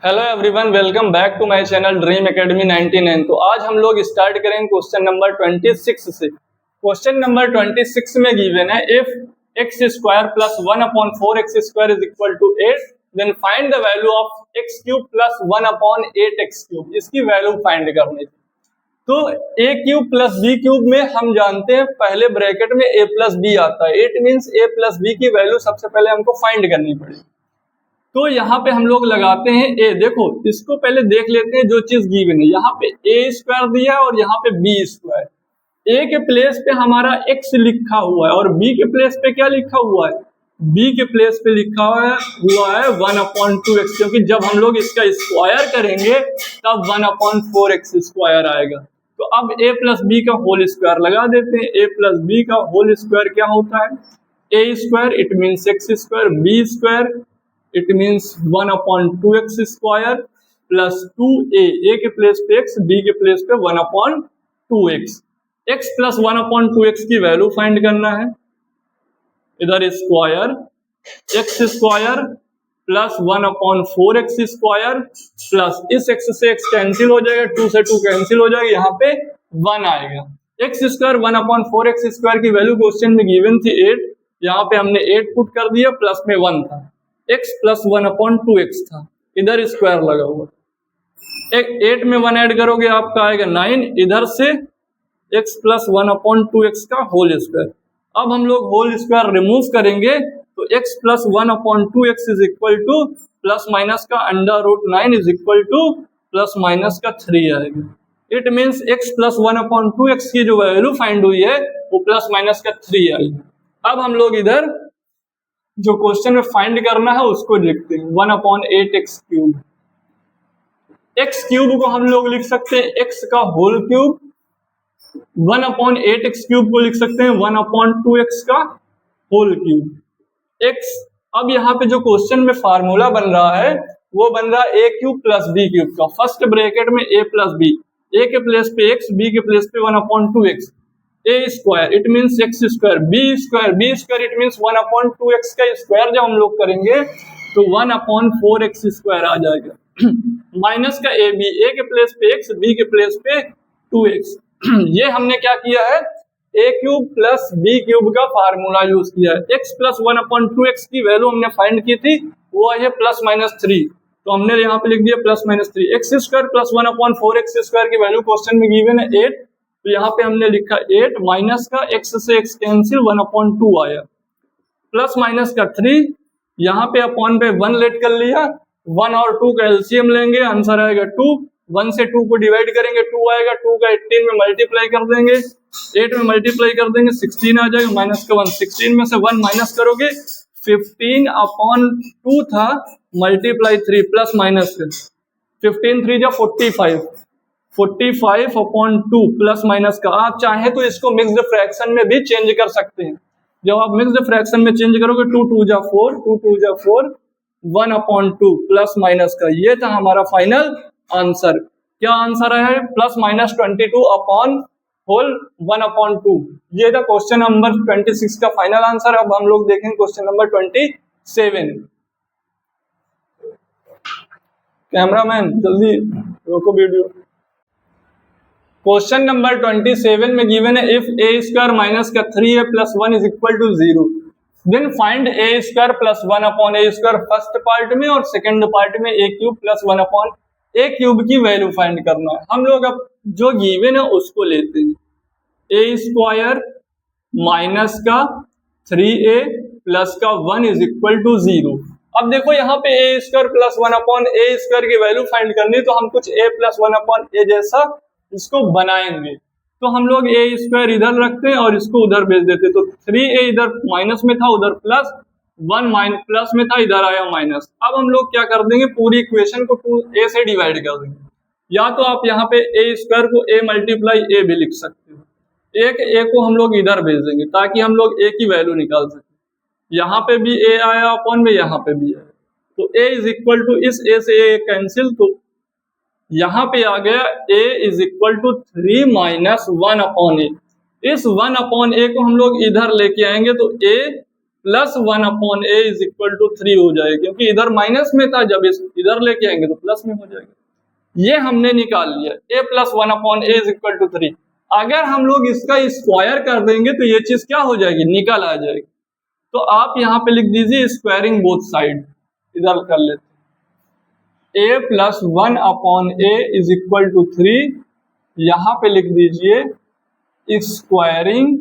Hello everyone, welcome back to my channel dream academy 99। तो आज हम लोग स्टार्ट करेंगे क्वेश्चन नंबर 26 से। क्वेश्चन नंबर 26 में गिवन है if x square plus 1/4 x square is equal to 8 then find the value of x cube plus 1/8 x cube. इसकी value find करनी थी। तो a cube plus B cube में हम जानते हैं पहले ब्रैकेट में ए प्लस बी आता है। It means a plus B की वैल्यू सबसे पहले हमको फाइंड करनी पड़ेगी। तो यहाँ पे हम लोग लगाते हैं ए। देखो इसको पहले देख लेते हैं जो चीज गिवन है। यहाँ पे ए स्क्वायर दिया है और यहाँ पे बी स्क्वायर। ए के प्लेस पे हमारा एक्स लिखा हुआ है और बी के प्लेस पे क्या लिखा हुआ है? बी के प्लेस पे लिखा हुआ है 1/2 एक्स, क्योंकि जब हम लोग इसका स्क्वायर करेंगे तब 1/4 एक्स स्क्वायर आएगा। तो अब ए प्लस बी का होल स्क्वायर लगा देते हैं। ए प्लस बी का होल स्क्वायर क्या होता है? A square it means x square, B square it means 1/2 X square plus 2a। A के प्लेस पे एक्स, बी के प्लेस पे 1/2 एक्स। एक्स प्लस 1/2 एक्स की वैल्यू फाइंड करना है। इधर square X square plus 1/4 x square plus इस X से एक्स कैंसिल हो जाएगा, 2 से 2 कैंसिल हो जाएगा, यहाँ पे 1 आएगा। एक्स स्क्वायर 1/4 एक्स स्क्वायर की वैल्यू क्वेश्चन में गिवन थी 8। यहाँ पे हमने 8 पुट कर दिया, प्लस में 1 था। x प्लस 1/2 एक्स था, इधर स्क्वायर लगा हुआ। 8 में 1 ऐड करोगे आपका आएगा 9। इधर से x प्लस 1/2 एक्स का होल स्क्वायर। अब हम लोग होल स्क्वायर रिमूव करेंगे तो x plus 1/2 x is equal two plus minus का √9 is equal two plus minus का 3 आएगा। It means x plus 1/2 X की जो वैल्यू फाइंड हुई है वो प्लस माइनस का 3 आएगा। अब हम लोग इधर जो क्वेश्चन में फाइंड करना है उसको लिखते हैं 1/8 एक्स क्यूब। एक्स क्यूब को हम लोग लिख सकते हैं एक्स का होल क्यूब। 1/8 एक्स क्यूब को लिख सकते हैं 1/2 एक्स का होल क्यूब। एक्स अब यहाँ पे जो क्वेश्चन में फार्मूला बन रहा है वो बन रहा है A cube plus B cube का। फर्स्ट ब्रैकेट में ए प्लस बी, ए के प्लेस पे एक्स, बी के प्लेस पे 1/2 x. A square it means x square, B square it means 1/2 x का स्क्वायर जब हम लोग करेंगे तो 1/4 एक्स स्क्वायर आ जाएगा। माइनस का ए बी, ए के प्लेस पे एक्स, बी के प्लेस पे 2x। ये हमने क्या किया है? A cube plus B cube का फार्मूला यूज किया है। एक्स प्लस 1/2 एक्स की वैल्यू हमने फाइंड की थी, वो है प्लस माइनस 3। तो हमने यहाँ पे लिख दिया plus minus 3। X square plus 1/4 x square की वैल्यू क्वेश्चन में गिवन है 8। तो यहाँ पे हमने लिखा 8 माइनस का x से x कैंसिल 1/2 आया, प्लस माइनस का 3, यहाँ पे अपॉन पे 1 लेट कर लिया। 1 और 2 का एलसीएम लेंगे, आंसर आएगा 2। 1 से 2 को डिवाइड करेंगे 2 आएगा, 2 का 18 में मल्टीप्लाई कर देंगे, 8 में मल्टीप्लाई कर देंगे 16 आ जाएगा, माइनस का 1। 16 में से 1 माइनस करोगे 15/2 था, मल्टीप्लाई 3 प्लस माइनस 15 3 जा 45/2 प्लस माइनस का। आप चाहे तो इसको मिक्स्ड फ्रैक्शन में भी चेंज कर सकते हैं। जब आप मिक्स्ड फ्रैक्शन में चेंज करोगे 2 2 जा 4, 2 2 जा 4, 1/2 प्लस माइनस का। ये था हमारा फाइनल आंसर। क्या आंसर है? Plus minus 22 upon whole 1/2। ये था क्वेश्चन नंबर 26 का फाइनल आंसर। अब हम लोग देखेंगे क्वेश्चन नंबर 27। कैमरामैन जल्दी रोको वीडियो। क्वेश्चन नंबर 27 में गिवन है इफ ए स्क्वायर माइनस का 3a plus 1 is equal to 0 then find a square plus 1/a square first part में और सेकंड पार्ट में a cube plus 1/a cube की value find करना है। हम लोग अब जो गिवन है उसको लेते हैं। ए स्क्वायर माइनस का 3a प्लस का 1 इज इक्वल टू 0। अब देखो यहाँ पे ए स्क्वायर प्लस 1/a स्क्वायर की वैल्यू फाइंड करनी, तो हम कुछ a प्लस 1/a जैसा इसको बनाएंगे। तो हम लोग ए स्क्वायर इधर रखते हैं और इसको उधर भेज देते। तो 3a इधर माइनस में था, उधर प्लस, 1 माइनस प्लस में था, इधर आया माइनस। अब हम लोग क्या कर देंगे? पूरी इक्वेशन को 2a से डिवाइड कर देंगे। या तो आप यहाँ पे ए स्क्वायर को a मल्टीप्लाई a भी लिख सकते हो। एक a को हम लोग इधर भेज देंगे ताकि हम लोग a की वैल्यू निकाल सकें। यहाँ पे भी a आया अपॉन में, यहाँ पे भी आया, तो a इज इक्वल टू इस a से a कैंसिल, तो यहाँ पे आ गया a is equal to 3 minus 1/a। इस 1/a को हम लोग इधर लेके आएंगे तो a plus 1/a is equal to 3 हो जाएगा, क्योंकि इधर माइनस में था, जब इधर लेके आएंगे तो प्लस में हो जाएगा। ये हमने निकाल लिया, a plus 1/a is equal to 3। अगर हम लोग इसका स्क्वायर कर देंगे तो ये चीज क्या हो जाएगी, निकल आ जाएगी। तो आप यहाँ पे लिख दीजिए स्क्वायरिंग बोथ साइड, इधर कर लेते a plus 1/a is equal to 3। यहाँ पे लिख दीजिए स्क्वायरिंग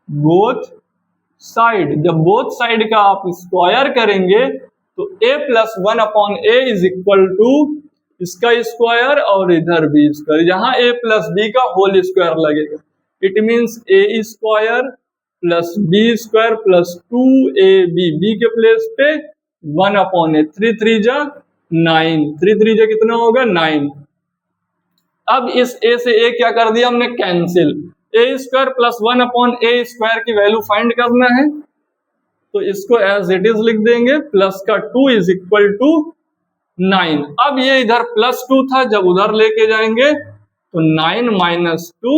बोथ साइड। जब बोथ साइड का आप स्क्वायर करेंगे तो a plus 1/a is equal to इसका स्क्वायर और इधर भी स्क्वायर, यहाँ a प्लस b का होल स्क्वायर लगेगा। It means a square plus b square plus 2ab, b के प्लेस पे 1/a, 3 3 जा 9, 3 3 जा कितना होगा 9। अब इस a से a क्या कर दिया हमने, cancel. a square plus 1/a square की वैल्यू फाइंड करना है, तो इसको एज इट इज लिख देंगे, प्लस का 2 इज इक्वल टू 9। अब ये इधर प्लस 2 था, जब उधर लेके जाएंगे तो 9 minus 2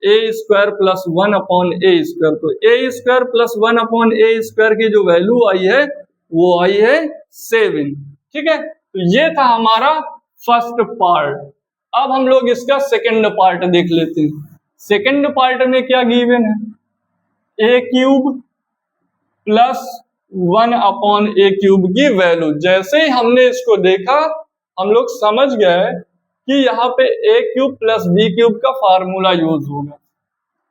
a square plus 1/a square. तो a square plus 1/a square की जो वैल्यू आई है वो आई है 7। ठीक है, तो ये था हमारा फर्स्ट पार्ट। अब हम लोग इसका सेकंड पार्ट देख लेते हैं। सेकंड पार्ट में क्या गिवन है, a cube plus 1/a cube की वैल्यू। जैसे ही हमने इसको देखा हम लोग समझ गए कि यहाँ पे a cube plus b cube का फार्मूला यूज होगा।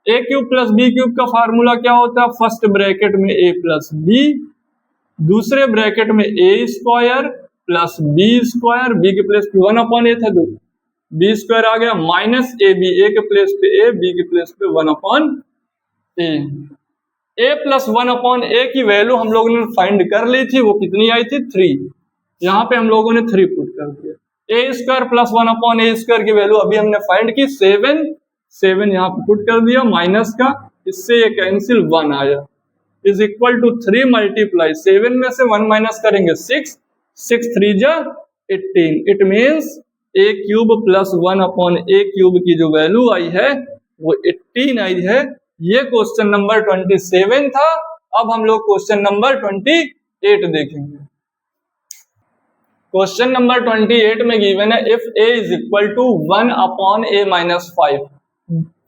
a cube plus b cube का फार्मूला क्या होता है, फर्स्ट ब्रैकेट में a प्लस b, दूसरे ब्रैकेट में a square plus b square, b के प्लेस पे 1/a था तो b स्क्वायर आ गया, माइनस ab, a के प्लेस पे a, b के प्लेस पे 1/a। a प्लस 1/a की वैल्यू हम लोगों ने फाइंड कर ली थी, वो कितनी आई थी 3। यहाँ पे हम लोगों ने 3 पुट कर दिया। a square plus 1/a square की वैल्यू अभी हमने फाइंड की 7 यहाँ पे पुट कर दिया, माइनस का, इससे ये कैंसिल 1 आया, इज इक्वल टू 3 मल्टीप्लाई 7 में से 1 माइनस करेंगे 6, 6 3 जा 18। It means a cube plus 1/a cube की जो वैल्यू आई है वो 18 आई है। ये क्वेश्चन नंबर 27 था। अब हम लोग क्वेश्चन नंबर 28 देखेंगे। क्वेश्चन नंबर 28 में गिवन है if a is equal to 1/a minus 5,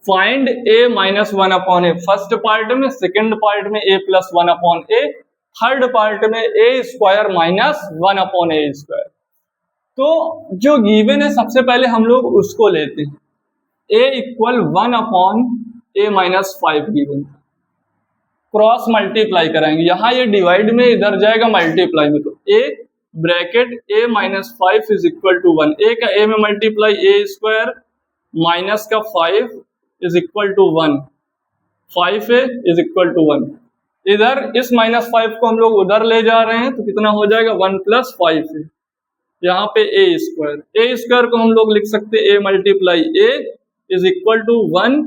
find a minus 1/a। First part में, सेकंड पार्ट में a plus 1/a, third part में a square minus 1/a square. तो जो गिवन है सबसे पहले हम लोग उसको लेते हैं। a equal 1/a minus 5 given, cross multiply कराएंगे, यहाँ ये डिवाइड में इधर जाएगा मल्टीप्लाई में, तो a bracket a minus 5 is equal to 1, a का a में मल्टीप्लाई a स्क्वायर माइनस का 5 is equal to 1, 5a is equal to 1। इधर इस माइनस 5 को हम लोग उधर ले जा रहे हैं तो कितना हो जाएगा 1 प्लस 5a, यहाँ पे a स्क्वायर को हम लोग लिख सकते हैं a multiply a is equal to 1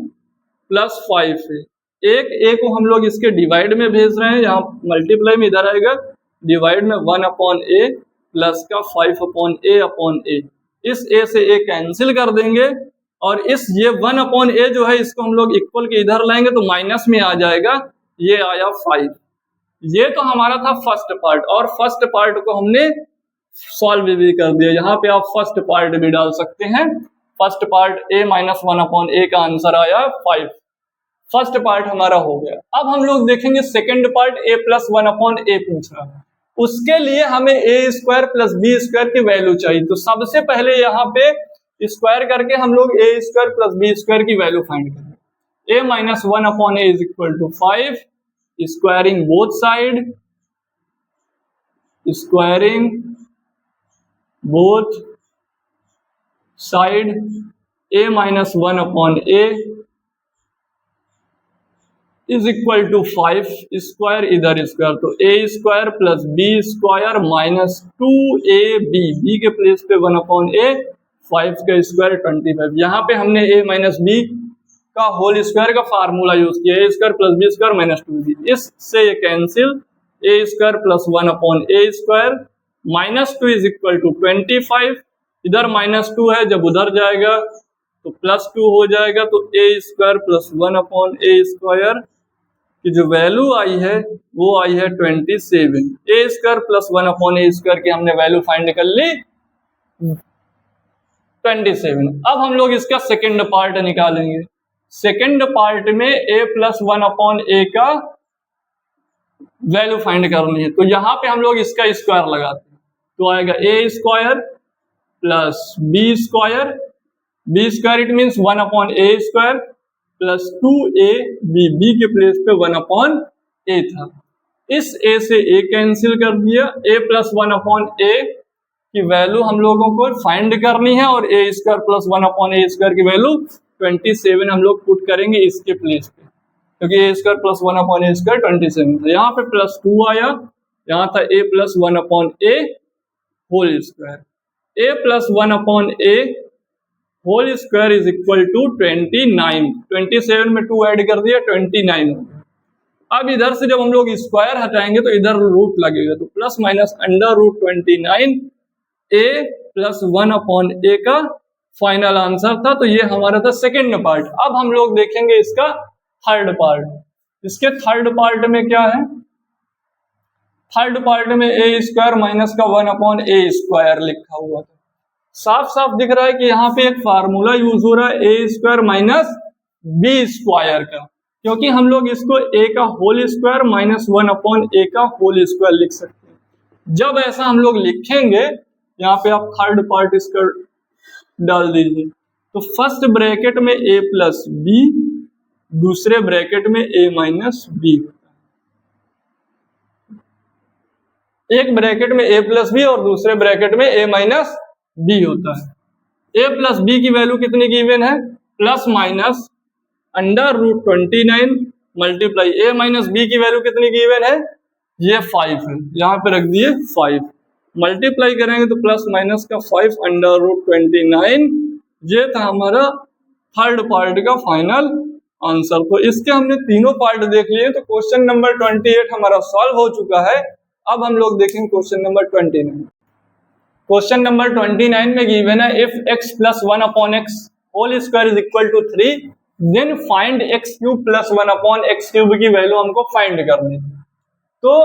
plus 5a। एक a को हम लोग इसके डिवाइड में भेज रहे हैं, यहाँ मल्टीप्लाई में इधर आएगा, डिवाइड में 1/a प्लस का 5/a। इस a से a कैंसिल कर देंगे और इस ये 1/a जो है इसको हम लोग इक्वल के इधर लाएंगे तो माइनस में आ जाएगा, ये आया 5। ये तो हमारा था फर्स्ट पार्ट, और फर्स्ट पार्ट को हमने सॉल्व भी कर दिया। यहाँ पे आप फर्स्ट पार्ट भी डाल सकते हैं। First part a minus 1/a का आंसर आया 5। फर्स्ट पार्ट हमारा हो गया। अब हम लोग देखेंगे second part, a plus 1/a पूछ रहा है, उसके लिए हमें a square plus b square की वैल्यू चाहिए। तो सबसे पहले यहाँ पे स्क्वायर करके हम लोग a square plus b square की वैल्यू फाइंड करेंगे। a minus 1/a is equal to 5, squaring both side, squaring both side, a minus 1/a is equal to 5 square, इधर स्क्वायर, तो a square plus b square minus 2ab, b के place पे 1/a, 5 का square 25। यहाँ पे हमने a minus b का whole square का फार्मूला यूज किया, a square plus b square minus 2b, इससे ये cancel, a square plus 1/a square minus 2 is equal to 25। इधर माइनस 2 है, जब उधर जाएगा तो प्लस 2 हो जाएगा, तो a square plus 1/a square की जो वैल्यू आई है वो आई है 27। ए square plus 1 upon A square की हमने वैल्यू फाइंड कर ली 27। अब हम लोग इसका सेकेंड पार्ट निकालेंगे। सेकेंड पार्ट में ए प्लस 1 अपॉन ए का वैल्यू फाइंड करनी है, तो यहाँ पे हम लोग इसका स्क्वायर लगाते हैं, तो आएगा A square plus B square, B square it means 1 upon A square plus 2a B के प्लेस पे 1 अपॉन ए था। इस a से a कैंसिल कर दिया, a प्लस 1 अपॉन ए की वैल्यू हम लोगों को फाइंड करनी है और a square plus 1 upon A square की वैल्यू 27 हम लोग पुट करेंगे इसके प्लेस पे, क्योंकि a square plus 1 upon A square 27 था। यहाँ पे प्लस 2 आया, यहाँ था a plus 1 upon a whole square, a plus 1 upon a whole square is equal to 29। 27 में 2 ऐड कर दिया 29 हो गया। अब इधर से जब हम लोग स्क्वायर हटाएंगे तो इधर रूट लगेगा, तो प्लस माइनस अंडर रूट 29 ए प्लस 1 अपॉन ए का फाइनल आंसर था। तो ये हमारा था सेकेंड पार्ट। अब हम लोग देखेंगे इसका थर्ड पार्ट। इसके थर्ड पार्ट में क्या है, थर्ड पार्ट में ए स्क्वायर माइनस का 1 अपॉन ए स्क्वायर लिखा हुआ था। साफ साफ दिख रहा है कि यहाँ पे एक फार्मूला यूज हो रहा है A square minus B square का, क्योंकि हम लोग इसको ए का होल स्क्वायर माइनस 1 अपॉन ए का होल स्क्वायर लिख सकते हैं। जब ऐसा हम लोग लिखेंगे, यहाँ पे आप थर्ड पार्ट इसका डाल दीजिए, तो फर्स्ट ब्रैकेट में ए प्लस बी, दूसरे ब्रैकेट में ए माइनस बी, एक ब्रैकेट में ए प्लस बी और दूसरे ब्रैकेट में ए माइनस बी होता है। ए प्लस बी की वैल्यू कितनी गिवन है, plus minus under root 29 multiply A minus B की वैल्यू कितनी गिवन है, ये 5 है, यहाँ पे रख दिए 5, मल्टीप्लाई करेंगे तो प्लस माइनस का 5 अंडर रूट 29। ये था हमारा थर्ड पार्ट का फाइनल आंसर। तो इसके हमने तीनों पार्ट देख लिए, तो क्वेश्चन नंबर 28 हमारा सॉल्व हो चुका है। अब हम लोग देखेंगे क्वेश्चन नंबर 29। क्वेश्चन नंबर 29 में गिवन है if x plus 1 upon x whole square is equal to 3 then find x cube plus 1 upon x cube की वैल्यू हमको फाइंड करनी है। तो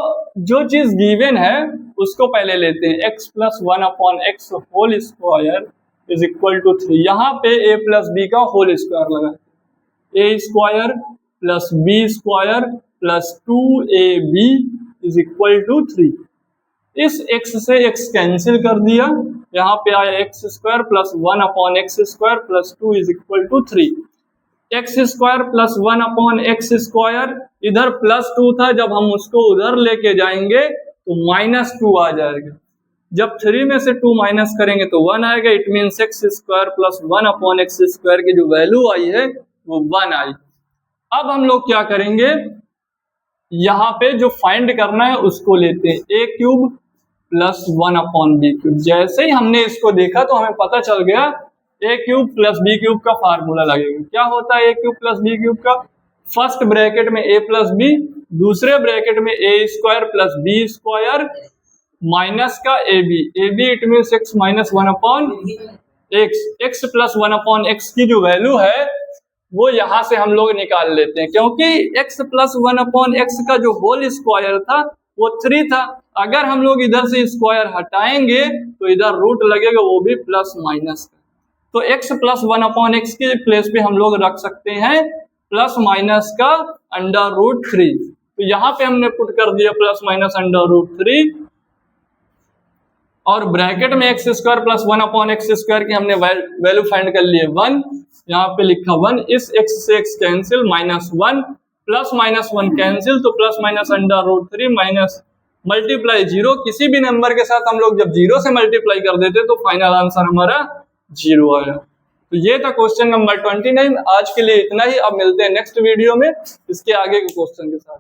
जो चीज गिवन है उसको पहले लेते हैं, x plus 1 upon x whole square is equal to 3। यहाँ पे a प्लस बी का होल स्क्वायर लगा, a square plus B square plus 2ab is equal to 3। इस x से x कैंसिल कर दिया, यहाँ पे आया x square plus 1 upon x square plus 2 is equal to 3। X square plus 1 upon x square, इधर plus 2 था, जब हम उसको उधर लेके जाएंगे तो माइनस 2 आ जाएगा। जब 3 में से 2 माइनस करेंगे तो 1 आएगा, it means x square plus 1 upon x square की जो वैल्यू आई है वो 1 आई। अब हम लोग क्या करेंगे, यहाँ पे जो फाइंड करना है उसको लेते हैं, A cube plus 1 upon B cube. जैसे ही हमने इसको देखा तो हमें पता चल गया A cube plus B cube का फार्मूला लगेगा। क्या होता है A cube plus B cube का, फर्स्ट ब्रैकेट में ए प्लस बी, दूसरे ब्रैकेट में A square plus B square minus का A B it means X minus 1 upon X. X plus 1 upon X की जो वैल्यू है वो यहाँ से हम लोग निकाल लेते हैं, क्योंकि x प्लस 1 अपॉन एक्स का जो होल स्क्वायर था वो 3 था। अगर हम लोग इधर से स्क्वायर हटाएंगे तो इधर रूट लगेगा, वो भी प्लस माइनस का। तो x प्लस 1 अपॉन एक्स के प्लेस पे हम लोग रख सकते हैं प्लस माइनस का अंडर रूट 3। तो यहाँ पे हमने पुट कर दिया प्लस माइनस अंडर रूट 3 और ब्रैकेट में x square plus 1 upon x square की हमने वैल्यू फाइंड कर लिए 1, यहाँ पे लिखा 1। इस x से x cancel, minus 1 plus minus 1 cancel, तो plus minus under root 3 minus multiply 0। किसी भी नंबर के साथ हम लोग जब 0 से मल्टीप्लाई कर देते तो फाइनल आंसर हमारा 0 आया। तो ये था क्वेश्चन नंबर 29। आज के लिए इतना ही, अब मिलते हैं नेक्स्ट वीडियो में इसके आगे के क्वेश्चन के साथ।